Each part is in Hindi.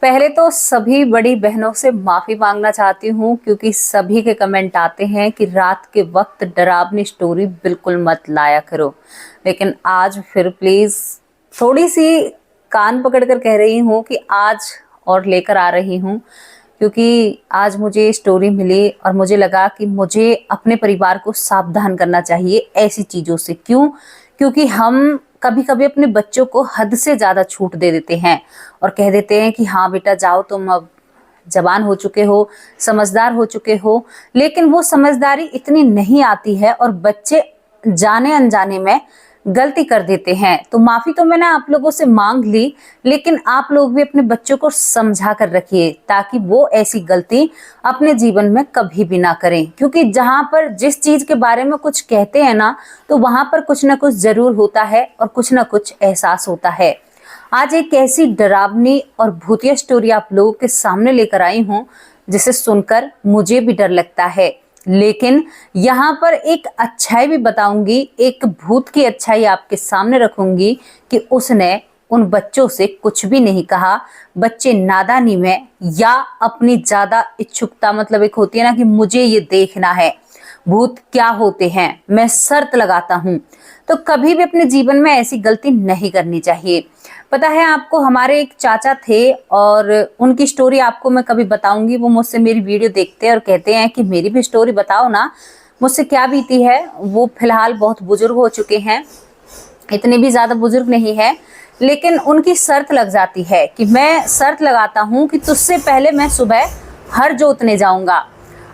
पहले तो सभी बड़ी बहनों से माफी मांगना चाहती हूँ क्योंकि सभी के कमेंट आते हैं कि रात के वक्त डरावनी स्टोरी बिल्कुल मत लाया करो। लेकिन आज फिर प्लीज थोड़ी सी कान पकड़ कर कह रही हूँ कि आज और लेकर आ रही हूँ, क्योंकि आज मुझे स्टोरी मिली और मुझे लगा कि मुझे अपने परिवार को सावधान करना चाहिए ऐसी चीजों से। क्यों? क्योंकि हम कभी कभी अपने बच्चों को हद से ज्यादा छूट दे देते हैं और कह देते हैं कि हाँ बेटा जाओ, तुम अब जवान हो चुके हो, समझदार हो चुके हो। लेकिन वो समझदारी इतनी नहीं आती है और बच्चे जाने अनजाने में गलती कर देते हैं। तो माफी तो मैंने आप लोगों से मांग ली, लेकिन आप लोग भी अपने बच्चों को समझा कर रखिए ताकि वो ऐसी गलती अपने जीवन में कभी भी ना करें। क्योंकि जहां पर जिस चीज के बारे में कुछ कहते हैं ना, तो वहां पर कुछ ना कुछ जरूर होता है और कुछ ना कुछ एहसास होता है। आज एक ऐसी डरावनी और भूतिया स्टोरी आप लोगों के सामने लेकर आई हूं जिसे सुनकर मुझे भी डर लगता है, लेकिन यहाँ पर एक अच्छाई भी बताऊंगी, एक भूत की अच्छाई आपके सामने रखूंगी कि उसने उन बच्चों से कुछ भी नहीं कहा। बच्चे नादानी में या अपनी ज्यादा इच्छुकता, मतलब एक होती है ना कि मुझे ये देखना है भूत क्या होते हैं, मैं शर्त लगाता हूं, तो कभी भी अपने जीवन में ऐसी गलती नहीं करनी चाहिए। पता है आपको, हमारे एक चाचा थे और उनकी स्टोरी आपको मैं कभी बताऊंगी। वो मुझसे मेरी वीडियो देखते हैं और कहते हैं कि मेरी भी स्टोरी बताओ ना, मुझसे क्या बीती है। वो फिलहाल बहुत बुजुर्ग हो चुके हैं, इतने भी ज्यादा बुजुर्ग नहीं है, लेकिन उनकी शर्त लग जाती है कि मैं शर्त लगाता हूं कि तुझसे पहले मैं सुबह हर जोतने जाऊंगा।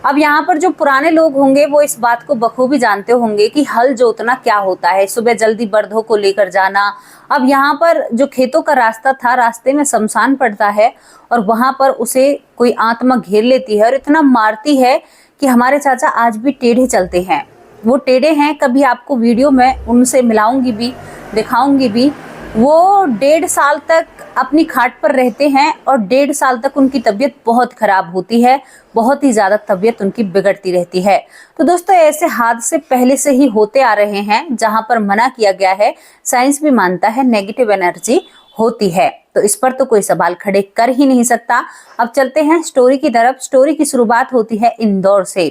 अब यहाँ पर जो पुराने लोग होंगे वो इस बात को बखूबी जानते होंगे कि हल जोतना क्या होता है, सुबह जल्दी बर्दों को लेकर जाना। अब यहाँ पर जो खेतों का रास्ता था, रास्ते में शमशान पड़ता है और वहां पर उसे कोई आत्मा घेर लेती है और इतना मारती है कि हमारे चाचा आज भी टेढ़े चलते हैं। वो टेढ़े हैं, कभी आपको वीडियो में उनसे मिलाऊंगी भी, दिखाऊंगी भी। वो 1.5 साल तक अपनी खाट पर रहते हैं और 1.5 साल तक उनकी तबीयत बहुत खराब होती है, बहुत ही ज्यादा तबीयत उनकी बिगड़ती रहती है। तो दोस्तों, ऐसे हादसे पहले से ही होते आ रहे हैं, जहां पर मना किया गया है, साइंस भी मानता है नेगेटिव एनर्जी होती है, तो इस पर तो कोई सवाल खड़े कर ही नहीं सकता। अब चलते हैं स्टोरी की तरफ। स्टोरी की शुरुआत होती है इंदौर से।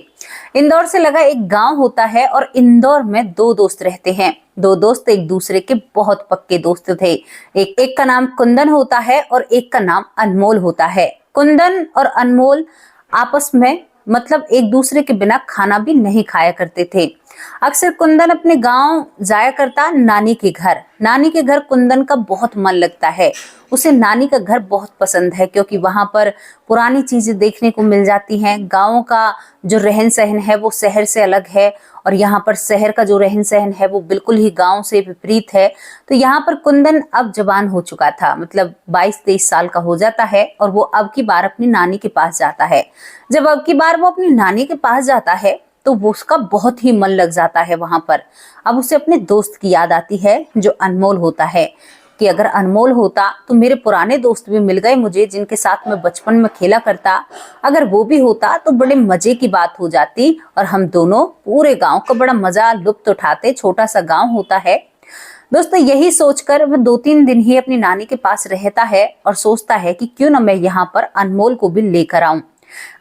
इंदौर से लगा एक गांव होता है और इंदौर में 2 दोस्त रहते हैं। 2 दोस्त एक दूसरे के बहुत पक्के दोस्त थे। एक का नाम कुंदन होता है और एक का नाम अनमोल होता है। कुंदन और अनमोल आपस में मतलब एक दूसरे के बिना खाना भी नहीं खाया करते थे। अक्सर कुंदन अपने गांव जाया करता नानी के घर। नानी के घर कुंदन का बहुत मन लगता है, उसे नानी का घर बहुत पसंद है क्योंकि वहां पर पुरानी चीजें देखने को मिल जाती हैं। गाँव का जो रहन सहन है वो शहर से अलग है और यहाँ पर शहर का जो रहन सहन है वो बिल्कुल ही गांव से विपरीत है। तो यहाँ पर कुंदन अब जवान हो चुका था, मतलब 22-23 साल का हो जाता है और वो अब की बार अपनी नानी के पास जाता है। जब अब की बार वो अपनी नानी के पास जाता है तो वो उसका बहुत ही मन लग जाता है वहां पर। अब उसे अपने दोस्त की याद आती है जो अनमोल होता है, कि अगर अनमोल होता तो मेरे पुराने दोस्त भी मिल गए मुझे, जिनके साथ मैं बचपन में खेला करता। अगर वो भी होता तो बड़े मजे की बात हो जाती और हम दोनों पूरे गांव का बड़ा मजा लुत्फ उठाते। छोटा सा गांव होता है। दोस्तों, यही सोचकर वह 2-3 दिन ही अपनी नानी के पास रहता है और सोचता है कि क्यों ना मैं यहाँ पर अनमोल को भी लेकर आऊं।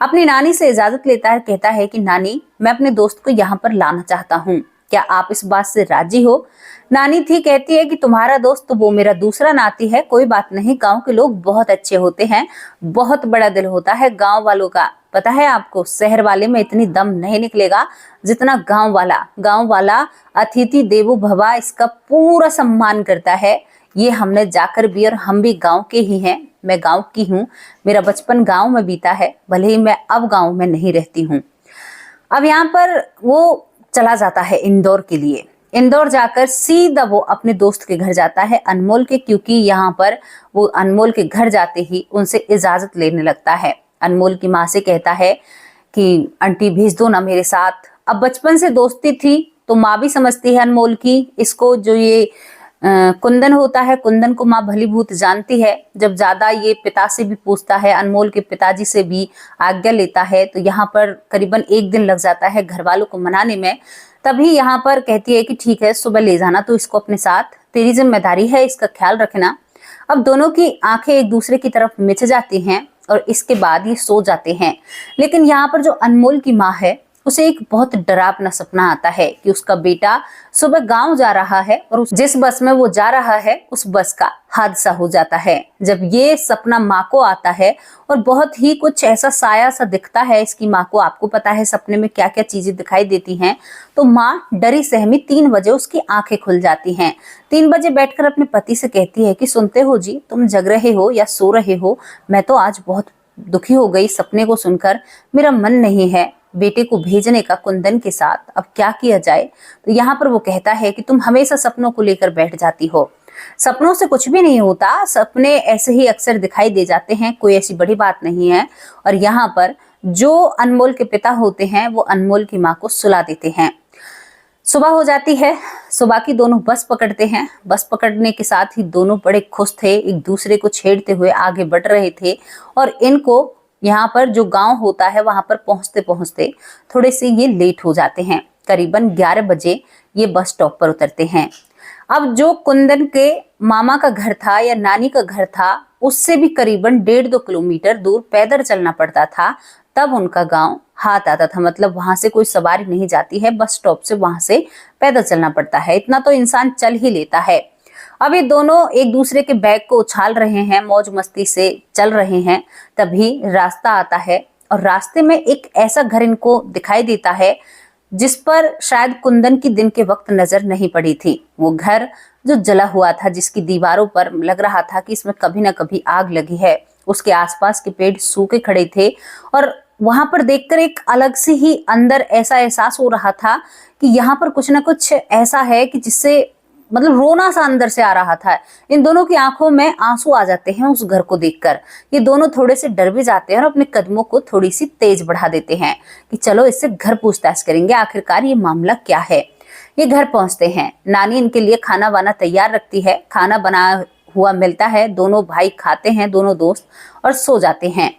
अपनी नानी से इजाजत लेता है, कहता है कि नानी, मैं अपने दोस्त को यहाँ पर लाना चाहता हूँ, क्या आप इस बात से राजी हो? नानी थी कहती है कि तुम्हारा दोस्त तो वो मेरा दूसरा नाती है, कोई बात नहीं, गांव के लोग बहुत अच्छे होते हैं, बहुत बड़ा दिल होता है गांव वालों का। पता है आपको, शहर वाले में इतनी दम नहीं निकलेगा जितना गांव वाला। गांव वाला अतिथि देवो भव, इसका पूरा सम्मान करता है। ये हमने जाकर भी, और हम भी गांव के ही हैं, मैं गांव की हूँ, मेरा बचपन गांव में बीता है, भले ही मैं अब गांव में नहीं रहती हूँ। अब यहाँ पर वो चला जाता है इंदौर के लिए। इंदौर जाकर सीधा वो अपने दोस्त के घर जाता है अनमोल के, क्योंकि यहाँ पर वो अनमोल के घर जाते ही उनसे इजाजत लेने लगता है। अनमोल की माँ से कहता है कि आंटी भेज दो ना मेरे साथ। अब बचपन से दोस्ती थी तो माँ भी समझती है अनमोल की, इसको जो ये कुंदन होता है, कुंदन को माँ भली भूत जानती है। जब ज्यादा ये पिता से भी पूछता है, अनमोल के पिताजी से भी आज्ञा लेता है, तो यहाँ पर करीबन 1 दिन लग जाता है घर वालों को मनाने में। तभी यहाँ पर कहती है कि ठीक है, सुबह ले जाना तो इसको अपने साथ, तेरी जिम्मेदारी है, इसका ख्याल रखना। अब दोनों की आंखें एक दूसरे की तरफ मिच जाती हैं और इसके बाद ये सो जाते हैं। लेकिन यहाँ पर जो अनमोल की माँ है, उसे एक बहुत डरावना सपना आता है कि उसका बेटा सुबह गांव जा रहा है और जिस बस में वो जा रहा है उस बस का हादसा हो जाता है। जब ये सपना माँ को आता है और बहुत ही कुछ ऐसा साया सा दिखता है इसकी माँ को, आपको पता है सपने में क्या क्या चीजें दिखाई देती हैं, तो माँ डरी सहमी 3 बजे उसकी आंखें खुल जाती हैं। 3 बजे बैठकर अपने पति से कहती है कि सुनते हो जी, तुम जग रहे हो या सो रहे हो, मैं तो आज बहुत दुखी हो गई सपने को सुनकर, मेरा मन नहीं है बेटे को भेजने का कुंदन के साथ, अब क्या किया जाए। तो यहाँ पर वो कहता है कि तुम हमेशा सपनों को लेकर बैठ जाती हो, सपनों से कुछ भी नहीं होता, सपने ऐसे ही अक्सर दिखाई दे जाते हैं, कोई ऐसी बड़ी बात नहीं है। और यहाँ पर जो अनमोल के पिता होते हैं वो अनमोल की माँ को सुला देते हैं। सुबह हो जाती है, सुबह की दोनों बस पकड़ते हैं। बस पकड़ने के साथ ही दोनों बड़े खुश थे, एक दूसरे को छेड़ते हुए आगे बढ़ रहे थे। और इनको यहाँ पर जो गांव होता है वहां पर पहुंचते पहुंचते थोड़े से ये लेट हो जाते हैं। करीबन 11 बजे ये बस स्टॉप पर उतरते हैं। अब जो कुंदन के मामा का घर था या नानी का घर था, उससे भी करीबन 1.5-2 किलोमीटर दूर पैदल चलना पड़ता था, तब उनका गांव हाथ आता था। मतलब वहां से कोई सवारी नहीं जाती है, बस स्टॉप से वहां से पैदल चलना पड़ता है, इतना तो इंसान चल ही लेता है। अब ये दोनों एक दूसरे के बैग को उछाल रहे हैं, मौज मस्ती से चल रहे हैं, तभी रास्ता आता है और रास्ते में एक ऐसा घर इनको दिखाई देता है जिस पर शायद कुंदन की दिन के वक्त नजर नहीं पड़ी थी। वो घर जो जला हुआ था, जिसकी दीवारों पर लग रहा था कि इसमें कभी ना कभी आग लगी है, उसके आसपास के पेड़ सूखे खड़े थे। और वहां पर देखकर एक अलग से ही अंदर ऐसा एहसास हो रहा था कि यहाँ पर कुछ ना कुछ ऐसा है कि जिससे मतलब रोना सा अंदर से आ रहा था। इन दोनों की आंखों में आंसू आ जाते हैं उस घर को देखकर। ये दोनों थोड़े से डर भी जाते हैं और अपने कदमों को थोड़ी सी तेज बढ़ा देते हैं कि चलो इससे घर पूछताछ करेंगे, आखिरकार ये मामला क्या है। ये घर पहुंचते हैं, नानी इनके लिए खाना वाना तैयार रखती है, खाना बना हुआ मिलता है, दोनों भाई खाते हैं, दोनों दोस्त, और सो जाते हैं।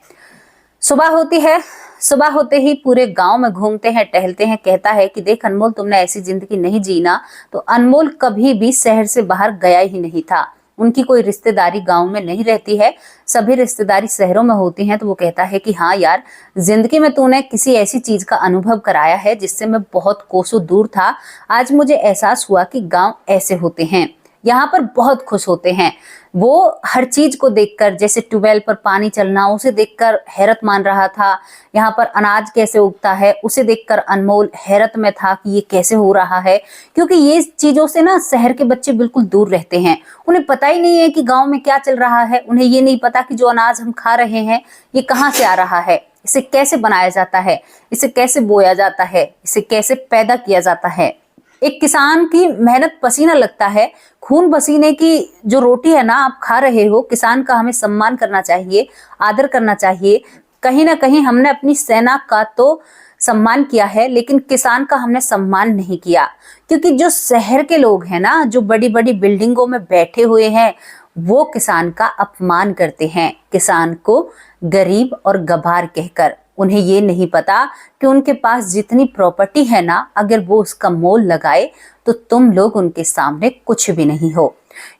सुबह होती है, सुबह होते ही पूरे गांव में घूमते हैं, टहलते हैं। कहता है कि देख अनमोल, तुमने ऐसी जिंदगी नहीं जीना। तो अनमोल कभी भी शहर से बाहर गया ही नहीं था, उनकी कोई रिश्तेदारी गांव में नहीं रहती है, सभी रिश्तेदारी शहरों में होती हैं। तो वो कहता है कि हाँ यार, जिंदगी में तूने किसी ऐसी चीज का अनुभव कराया है जिससे मैं बहुत कोसों दूर था। आज मुझे एहसास हुआ कि गांव ऐसे होते हैं, यहाँ पर बहुत खुश होते हैं। वो हर चीज को देखकर, जैसे ट्यूबवेल पर पानी चलना, उसे देखकर हैरत मान रहा था। यहाँ पर अनाज कैसे उगता है, उसे देखकर अनमोल हैरत में था कि ये कैसे हो रहा है। क्योंकि ये चीजों से ना शहर के बच्चे बिल्कुल दूर रहते हैं, उन्हें पता ही नहीं है कि गांव में क्या चल रहा है। उन्हें ये नहीं पता कि जो अनाज हम खा रहे हैं ये कहाँ से आ रहा है, इसे कैसे बनाया जाता है, इसे कैसे बोया जाता है, इसे कैसे पैदा किया जाता है। एक किसान की मेहनत पसीना लगता है, खून पसीने की जो रोटी है ना आप खा रहे हो। किसान का हमें सम्मान करना चाहिए, आदर करना चाहिए। कहीं ना कहीं हमने अपनी सेना का तो सम्मान किया है, लेकिन किसान का हमने सम्मान नहीं किया। क्योंकि जो शहर के लोग हैं ना, जो बड़ी बड़ी बिल्डिंगों में बैठे हुए हैं, वो किसान का अपमान करते हैं, किसान को गरीब और गभार कहकर। उन्हें ये नहीं पता कि उनके पास जितनी प्रॉपर्टी है ना, अगर वो उसका मोल लगाए तो तुम लोग उनके सामने कुछ भी नहीं हो।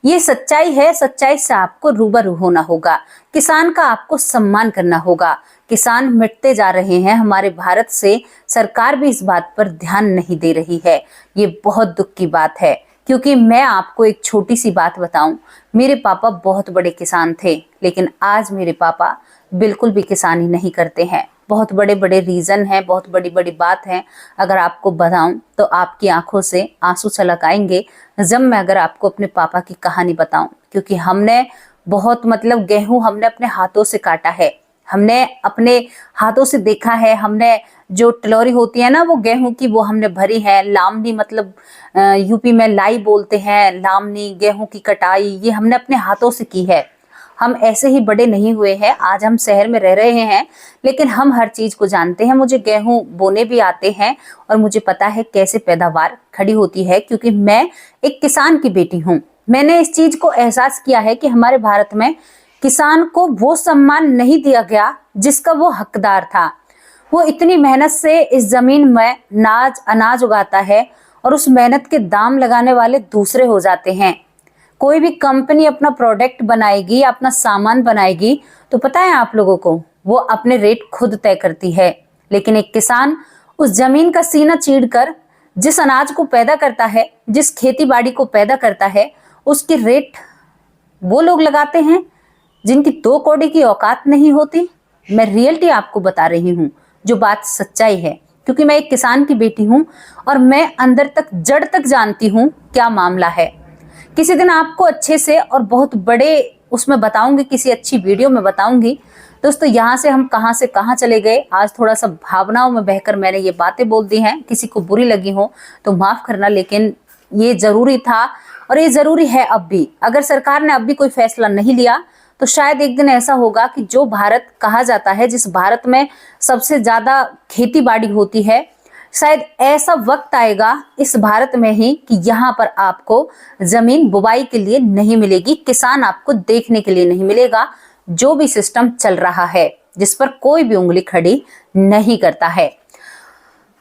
ये सच्चाई है, सच्चाई से आपको रूबरू होना होगा। किसान का आपको सम्मान करना होगा। किसान मिटते जा रहे हैं हमारे भारत से, सरकार भी इस बात पर ध्यान नहीं दे रही है। ये बहुत दुख की बात है। क्योंकि मैं आपको एक छोटी सी बात बताऊं, मेरे पापा बहुत बड़े किसान थे, लेकिन आज मेरे पापा बिल्कुल भी किसानी नहीं करते हैं। बहुत बड़े बड़े रीजन हैं, बहुत बड़ी बड़ी बात है। अगर आपको बताऊं तो आपकी आंखों से आंसू छलक आएंगे जब मैं अगर आपको अपने पापा की कहानी बताऊं। क्योंकि हमने बहुत मतलब गेहूं हमने अपने हाथों से काटा है, हमने अपने हाथों से देखा है। हमने जो टिलोरी होती है ना वो गेहूं की, वो हमने भरी है। लामनी मतलब यूपी में लाई बोलते हैं, लामनी गेहूं की कटाई, ये हमने अपने हाथों से की है। हम ऐसे ही बड़े नहीं हुए हैं, आज हम शहर में रह रहे हैं, लेकिन हम हर चीज को जानते हैं। मुझे गेहूं बोने भी आते हैं और मुझे पता है कैसे पैदावार खड़ी होती है, क्योंकि मैं एक किसान की बेटी हूँ। मैंने इस चीज को एहसास किया है कि हमारे भारत में किसान को वो सम्मान नहीं दिया गया जिसका वो हकदार था। वो इतनी मेहनत से इस जमीन में अनाज उगाता है और उस मेहनत के दाम लगाने वाले दूसरे हो जाते हैं। कोई भी कंपनी अपना प्रोडक्ट बनाएगी, अपना सामान बनाएगी, तो पता है आप लोगों को, वो अपने रेट खुद तय करती है। लेकिन एक किसान उस जमीन का सीना चीरकर जिस अनाज को पैदा करता है, जिस खेती बाड़ी को पैदा करता है, उसके रेट वो लोग लगाते हैं जिनकी 2 कौड़ी की औकात नहीं होती। मैं रियलिटी आपको बता रही हूँ, जो बात सच्चाई है, क्योंकि मैं एक किसान की बेटी हूँ और मैं अंदर तक, जड़ तक जानती हूँ क्या मामला है। किसी दिन आपको अच्छे से और बहुत बड़े उसमें बताऊंगी, किसी अच्छी वीडियो में बताऊंगी। दोस्तों, यहाँ से कहाँ चले गए, आज थोड़ा सा भावनाओं में बहकर मैंने ये बातें बोल दी हैं, किसी को बुरी लगी हो तो माफ करना, लेकिन ये जरूरी था और ये जरूरी है अब भी। अगर सरकार ने अब भी कोई फैसला नहीं लिया तो शायद एक दिन ऐसा होगा कि जो भारत कहा जाता है, जिस भारत में सबसे ज्यादा खेती बाड़ी होती है, शायद ऐसा वक्त आएगा इस भारत में ही कि यहाँ पर आपको जमीन बुवाई के लिए नहीं मिलेगी, किसान आपको देखने के लिए नहीं मिलेगा। जो भी सिस्टम चल रहा है, जिस पर कोई भी उंगली खड़ी नहीं करता है।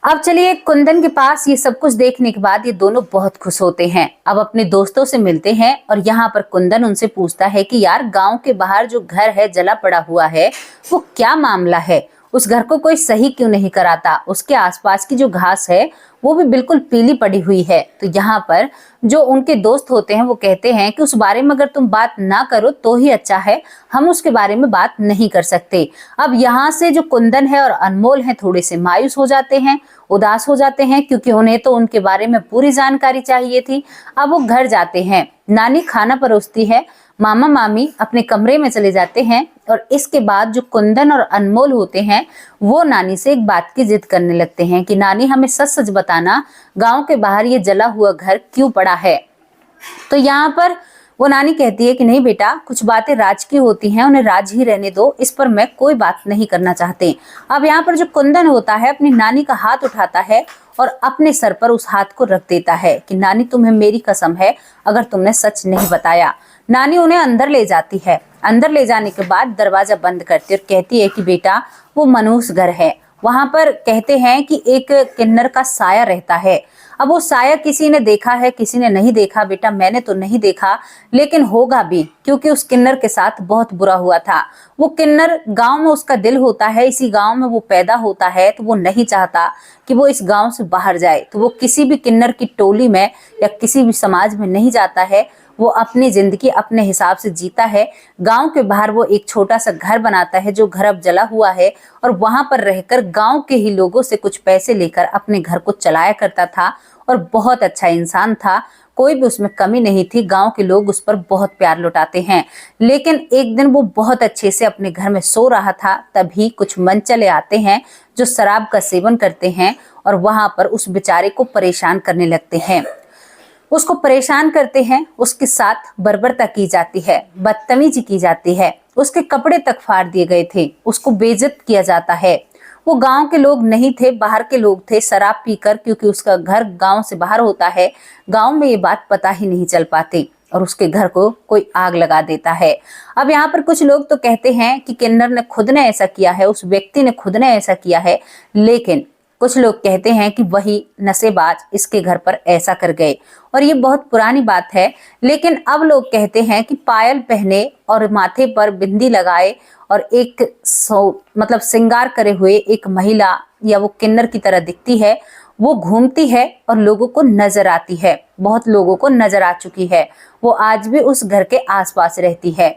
अब चलिए, कुंदन के पास ये सब कुछ देखने के बाद ये दोनों बहुत खुश होते हैं। अब अपने दोस्तों से मिलते हैं और यहाँ पर कुंदन उनसे पूछता है कि यार, गांव के बाहर जो घर है जला पड़ा हुआ है, वो क्या मामला है? उस घर को कोई सही क्यों नहीं कराता? उसके आसपास की जो घास है वो भी बिल्कुल पीली पड़ी हुई है। तो यहाँ पर जो उनके दोस्त होते हैं वो कहते हैं कि उस बारे में अगर तुम बात ना करो तो ही अच्छा है, हम उसके बारे में बात नहीं कर सकते। अब यहाँ से जो कुंदन है और अनमोल है थोड़े से मायूस हो जाते हैं, उदास हो जाते हैं, क्योंकि उन्हें तो उनके बारे में पूरी जानकारी चाहिए थी। अब वो घर जाते हैं, नानी खाना परोसती है, मामा मामी अपने कमरे में चले जाते हैं और इसके बाद जो कुंदन और अनमोल होते हैं वो नानी से एक बात की जिद करने लगते हैं कि नानी, हमें सच सच बताना, गांव के बाहर ये जला हुआ घर क्यों पड़ा है? तो यहाँ पर वो नानी कहती है कि नहीं बेटा, कुछ बातें राज की होती हैं, उन्हें राज ही रहने दो, इस पर मैं कोई बात नहीं करना चाहते। अब यहाँ पर जो कुंदन होता है अपनी नानी का हाथ उठाता है और अपने सर पर उस हाथ को रख देता है कि नानी, तुम्हें मेरी कसम है, अगर तुमने सच नहीं बताया। नानी उन्हें अंदर ले जाती है। अंदर ले जाने के बाद दरवाजा बंद करती है और कहती है कि बेटा, वो मनहूस घर है, वहां पर कहते हैं कि एक किन्नर का साया रहता है। अब वो साया किसी ने देखा है, किसी ने नहीं देखा बेटा, मैंने तो नहीं देखा, लेकिन होगा भी, क्योंकि उस किन्नर के साथ बहुत बुरा हुआ था। वो किन्नर, गांव में उसका दिल होता है, इसी गांव में वो पैदा होता है, तो वो नहीं चाहता कि वो इस गांव से बाहर जाए। तो वो किसी भी किन्नर की टोली में या किसी भी समाज में नहीं जाता है, वो अपनी जिंदगी अपने हिसाब से जीता है। गांव के बाहर वो एक छोटा सा घर बनाता है, जो घर अब जला हुआ है, और वहां पर रहकर गांव के ही लोगों से कुछ पैसे लेकर अपने घर को चलाया करता था और बहुत अच्छा इंसान था, कोई भी उसमें कमी नहीं थी। गांव के लोग उस पर बहुत प्यार लुटाते हैं। लेकिन एक दिन वो बहुत अच्छे से अपने घर में सो रहा था, तभी कुछ मनचले आते हैं जो शराब का सेवन करते हैं और वहां पर उस बेचारे को परेशान करने लगते हैं। उसको परेशान करते हैं, उसके साथ बर्बरता की जाती है, बदतमीजी की जाती है, उसके कपड़े तक फाड़ दिए गए थे, उसको बेइज्जत किया जाता है। वो गांव के लोग नहीं थे, बाहर के लोग थे, शराब पीकर, क्योंकि उसका घर गांव से बाहर होता है, गांव में ये बात पता ही नहीं चल पाती और उसके घर को कोई आग लगा देता है। अब यहाँ पर कुछ लोग तो कहते हैं कि किन्नर ने खुद ने ऐसा किया है, उस व्यक्ति ने खुद ने ऐसा किया है, लेकिन कुछ लोग कहते हैं कि वही नशेबाज इसके घर पर ऐसा कर गए, और ये बहुत पुरानी बात है। लेकिन अब लोग कहते हैं कि पायल पहने और माथे पर बिंदी लगाए और एक मतलब श्रृंगार करे हुए एक महिला, या वो किन्नर की तरह दिखती है, वो घूमती है और लोगों को नजर आती है, बहुत लोगों को नजर आ चुकी है। वो आज भी उस घर के आसपास रहती है।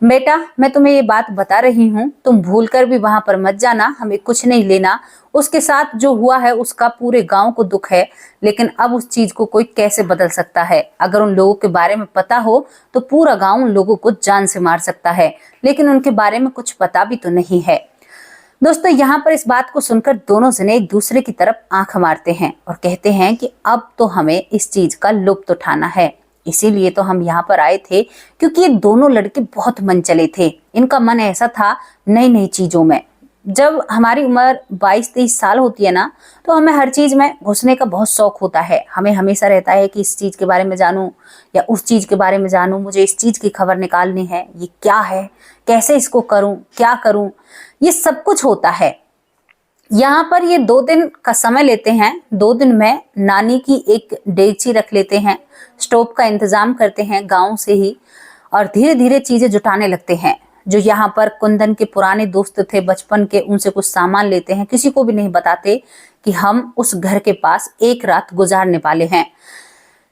बेटा, मैं तुम्हें ये बात बता रही हूँ, तुम भूलकर भी वहां पर मत जाना, हमें कुछ नहीं लेना। उसके साथ जो हुआ है उसका पूरे गांव को दुख है, लेकिन अब उस चीज को कोई कैसे बदल सकता है? अगर उन लोगों के बारे में पता हो तो पूरा गांव उन लोगों को जान से मार सकता है, लेकिन उनके बारे में कुछ पता भी तो नहीं है। दोस्तों, यहाँ पर इस बात को सुनकर दोनों जने एक दूसरे की तरफ आंख मारते हैं और कहते हैं कि अब तो हमें इस चीज का लुत्फ उठाना है। इसीलिए तो हम यहाँ पर आए थे, क्योंकि ये दोनों लड़के बहुत मन चले थे। इनका मन ऐसा था नई नई चीजों में। जब हमारी उम्र 22-23 साल होती है ना, तो हमें हर चीज में घुसने का बहुत शौक होता है। हमें हमेशा रहता है कि इस चीज के बारे में जानूं या उस चीज के बारे में जानूं, मुझे इस चीज की खबर निकालनी है, ये क्या है, कैसे इसको करूं, क्या करूं, ये सब कुछ होता है। यहाँ पर ये 2 दिन का समय लेते हैं। 2 दिन में नानी की एक डेगची रख लेते हैं, स्टोव का इंतजाम करते हैं गाँव से ही और धीरे धीरे चीजें जुटाने लगते हैं। जो यहाँ पर कुंदन के पुराने दोस्त थे बचपन के, उनसे कुछ सामान लेते हैं, किसी को भी नहीं बताते कि हम उस घर के पास एक रात गुजारने वाले हैं।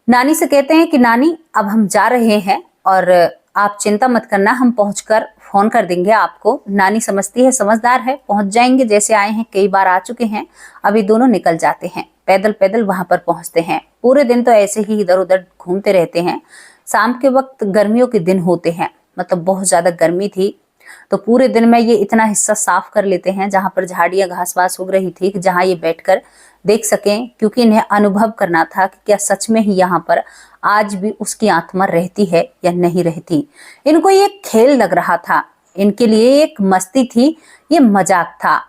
नानी से कहते हैं कि नानी अब हम जा रहे हैं और आप चिंता मत करना, हम पहुंचकर फोन कर देंगे आपको। नानी समझती है, समझदार है, पहुंच जाएंगे, जैसे आए हैं कई बार आ चुके हैं। अभी दोनों निकल जाते हैं, पैदल पैदल वहां पर पहुंचते हैं। पूरे दिन तो ऐसे ही इधर उधर घूमते रहते हैं। शाम के वक्त गर्मियों के दिन होते हैं, मतलब बहुत ज्यादा गर्मी थी, तो पूरे दिन में ये इतना हिस्सा साफ कर लेते हैं जहां पर झाड़ियां घास वास उग रही थी, जहां ये बैठकर देख सकें, क्योंकि इन्हें अनुभव करना था कि क्या सच में ही यहाँ पर आज भी उसकी आत्मा रहती है या नहीं रहती। इनको ये खेल लग रहा था, इनके लिए एक मस्ती थी, ये मजाक था।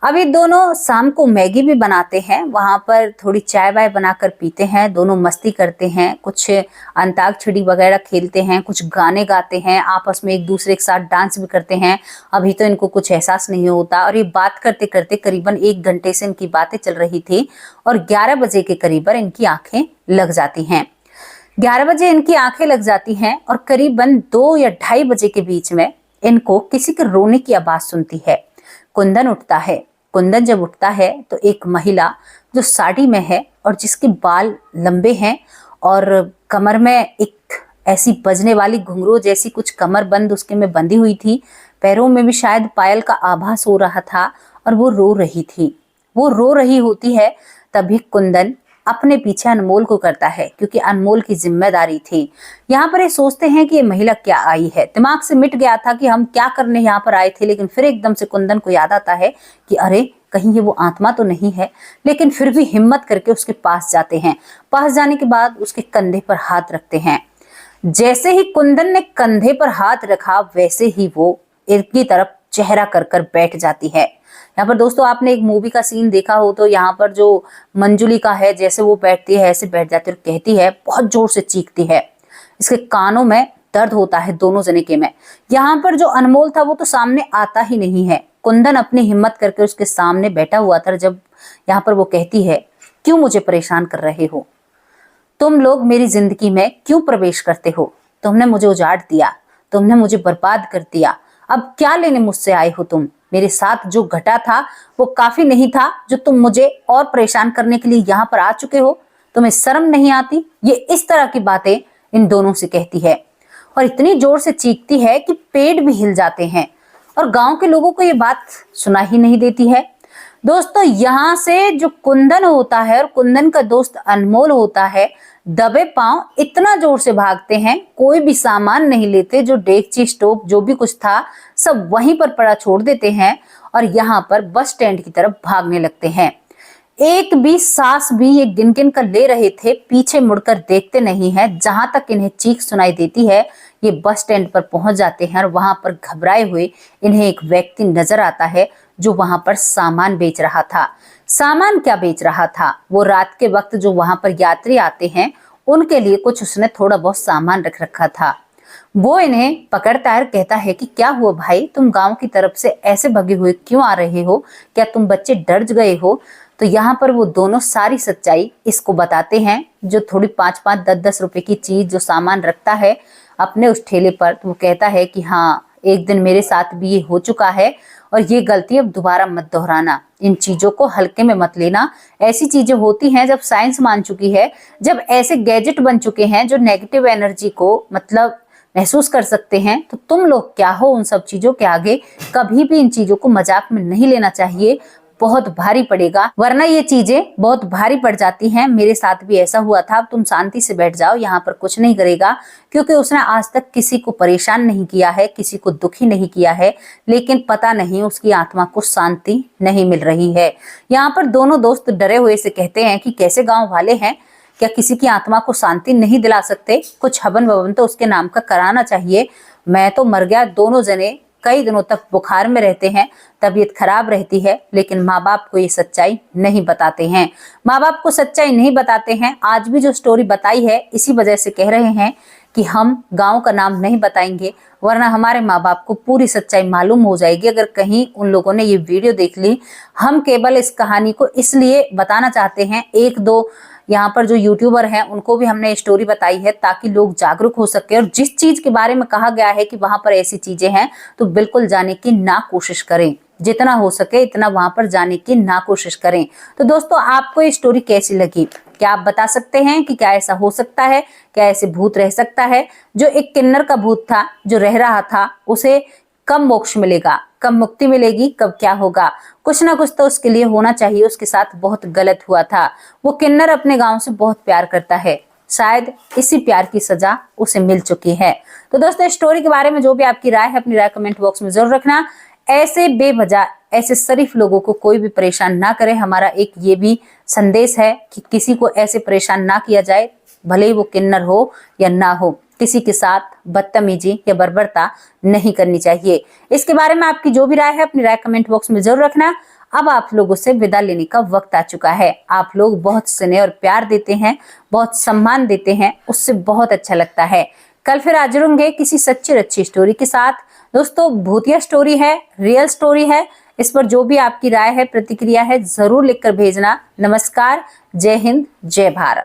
अभी दोनों शाम को मैगी भी बनाते हैं, वहां पर थोड़ी चाय वाय बनाकर पीते हैं, दोनों मस्ती करते हैं, कुछ अंताक्षरी वगैरह खेलते हैं, कुछ गाने गाते हैं, आपस में एक दूसरे के साथ डांस भी करते हैं। अभी तो इनको कुछ एहसास नहीं होता और ये बात करते करते करीबन 1 घंटे से इनकी बातें चल रही थी और 11 बजे के करीबन इनकी आंखें लग जाती हैं। 11 बजे इनकी आंखें लग जाती हैं और करीबन 2 या 2:30 बजे के बीच में इनको किसी के रोने की आवाज सुनती है। कुंदन उठता है। कुंदन जब उठता है तो एक महिला जो साड़ी में है और जिसके बाल लंबे हैं और कमर में एक ऐसी बजने वाली घुंघरू जैसी कुछ कमर बंद उसके में बंधी हुई थी, पैरों में भी शायद पायल का आभास हो रहा था और वो रो रही थी। वो रो रही होती है, तभी कुंदन अपने पीछे अनमोल को करता है, क्योंकि अनमोल की जिम्मेदारी थी। यहाँ पर ये सोचते हैं कि ये महिला क्या आई है, दिमाग से मिट गया था कि हम क्या करने यहाँ पर आए थे, लेकिन फिर एकदम से कुंदन को याद आता है कि अरे कहीं ये वो आत्मा तो नहीं है। लेकिन फिर भी हिम्मत करके उसके पास जाते हैं। पास जाने के बाद उसके कंधे पर हाथ रखते हैं। जैसे ही कुंदन ने कंधे पर हाथ रखा वैसे ही वो इनकी तरफ चेहरा कर कर बैठ जाती है। यहाँ पर दोस्तों आपने एक मूवी का सीन देखा हो तो यहाँ पर जो मंजुलिका है जैसे वो बैठती है ऐसे बैठ जाती है और कहती है, बहुत जोर से चीखती है, इसके कानों में दर्द होता है दोनों जने के में। यहाँ पर जो अनमोल था वो तो सामने आता ही नहीं है। कुंदन अपनी हिम्मत करके उसके सामने बैठा हुआ था। जब यहाँ पर वो कहती है, क्यों मुझे परेशान कर रहे हो, तुम लोग मेरी जिंदगी में क्यों प्रवेश करते हो, तुमने मुझे उजाड़ दिया, तुमने मुझे बर्बाद कर दिया, अब क्या लेने मुझसे आए हो तुम, मेरे साथ जो घटा था वो काफी नहीं था जो तुम मुझे और परेशान करने के लिए यहाँ पर आ चुके हो, तुम्हें शर्म नहीं आती। ये इस तरह की बातें इन दोनों से कहती है और इतनी जोर से चीखती है कि पेड़ भी हिल जाते हैं और गांव के लोगों को ये बात सुना ही नहीं देती है। दोस्तों यहाँ से जो कुंदन होता है और कुंदन का दोस्त अनमोल होता है, दबे पांव इतना जोर से भागते हैं, कोई भी सामान नहीं लेते, जो डेगची स्टोव जो भी कुछ था सब वहीं पर पड़ा छोड़ देते हैं और यहाँ पर बस स्टैंड की तरफ भागने लगते हैं। एक भी सांस भी ये गिन गिन कर ले रहे थे, पीछे मुड़कर देखते नहीं है। जहां तक इन्हें चीख सुनाई देती है ये बस स्टैंड पर पहुंच जाते हैं और वहां पर घबराए हुए इन्हें एक व्यक्ति नजर आता है जो वहां पर सामान बेच रहा था। सामान क्या बेच रहा था, वो रात के वक्त जो वहां पर यात्री आते हैं उनके लिए कुछ उसने थोड़ा बहुत सामान रख रखा था। वो इन्हें पकड़ता है, कहता है कि क्या हुआ भाई, तुम गांव की तरफ से ऐसे भगे हुए क्यों आ रहे हो, क्या तुम बच्चे डर गए हो। तो यहाँ पर वो दोनों सारी सच्चाई इसको बताते हैं। जो थोड़ी 5-5, 10-10 रुपए की चीज जो सामान रखता है अपने उस ठेले पर, तो वो कहता है कि हाँ एक दिन मेरे साथ भी ये हो चुका है और ये गलती अब दोबारा मत दोहराना, इन चीजों को हल्के में मत लेना। ऐसी चीजें होती हैं जब साइंस मान चुकी है, जब ऐसे गैजेट बन चुके हैं जो नेगेटिव एनर्जी को मतलब महसूस कर सकते हैं, तो तुम लोग क्या हो उन सब चीजों के आगे। कभी भी इन चीजों को मजाक में नहीं लेना चाहिए, बहुत भारी पड़ेगा, वरना ये चीजें बहुत भारी पड़ जाती हैं। मेरे साथ भी ऐसा हुआ था। अब तुम शांति से बैठ जाओ, यहाँ पर कुछ नहीं करेगा, क्योंकि उसने आज तक किसी को परेशान नहीं किया है, किसी को दुखी नहीं किया है, लेकिन पता नहीं उसकी आत्मा को शांति नहीं मिल रही है। यहाँ पर दोनों दोस्त डरे हुए से कहते हैं कि कैसे गाँव वाले हैं, क्या किसी की आत्मा को शांति नहीं दिला सकते, कुछ हवन ववन तो उसके नाम का कराना चाहिए। मैं तो मर गया। दोनों जने कई दिनों तक बुखार में रहते हैं, तबीयत खराब रहती है, लेकिन माँ बाप को ये सच्चाई नहीं बताते हैं। माँ बाप को सच्चाई नहीं बताते हैं। आज भी जो स्टोरी बताई है इसी वजह से कह रहे हैं कि हम गांव का नाम नहीं बताएंगे, वरना हमारे माँ बाप को पूरी सच्चाई मालूम हो जाएगी अगर कहीं उन लोगों ने ये वीडियो देख ली। हम केवल इस कहानी को इसलिए बताना चाहते हैं, 1-2 यहाँ पर जो यूट्यूबर हैं उनको भी हमने स्टोरी बताई है ताकि लोग जागरूक हो सके, और जिस चीज के बारे में कहा गया है कि वहां पर ऐसी चीजें हैं तो बिल्कुल जाने की ना कोशिश करें, जितना हो सके इतना वहां पर जाने की ना कोशिश करें। तो दोस्तों आपको ये स्टोरी कैसी लगी? क्या आप बता सकते हैं कि क्या ऐसा हो सकता है, क्या ऐसे भूत रह सकता है? जो एक किन्नर का भूत था जो रह रहा था, उसे कब मोक्ष मिलेगा, कब मुक्ति मिलेगी, कब क्या होगा? कुछ ना कुछ तो उसके लिए होना चाहिए। उसके साथ बहुत गलत हुआ था। वो किन्नर अपने गांव से बहुत प्यार करता है, शायद इसी प्यार की सजा उसे मिल चुकी है। तो दोस्तों स्टोरी के बारे में जो भी आपकी राय है अपनी राय कमेंट बॉक्स में जरूर रखना। ऐसे बेवजह ऐसे शरीफ लोगों को कोई भी परेशान ना करे। हमारा एक ये भी संदेश है कि किसी को ऐसे परेशान ना किया जाए, भले ही वो किन्नर हो या ना हो। किसी के साथ बदतमीजी या बर्बरता नहीं करनी चाहिए। इसके बारे में आपकी जो भी राय है अपनी राय कमेंट बॉक्स में जरूर रखना। अब आप लोगों से विदा लेने का वक्त आ चुका है। आप लोग बहुत स्नेह और प्यार देते हैं, बहुत सम्मान देते हैं, उससे बहुत अच्छा लगता है। कल फिर हाजिर होंगे किसी सच्ची अच्छी स्टोरी के साथ। दोस्तों भूतिया स्टोरी है, रियल स्टोरी है, इस पर जो भी आपकी राय है प्रतिक्रिया है जरूर लिखकर भेजना। नमस्कार, जय हिंद, जय भारत।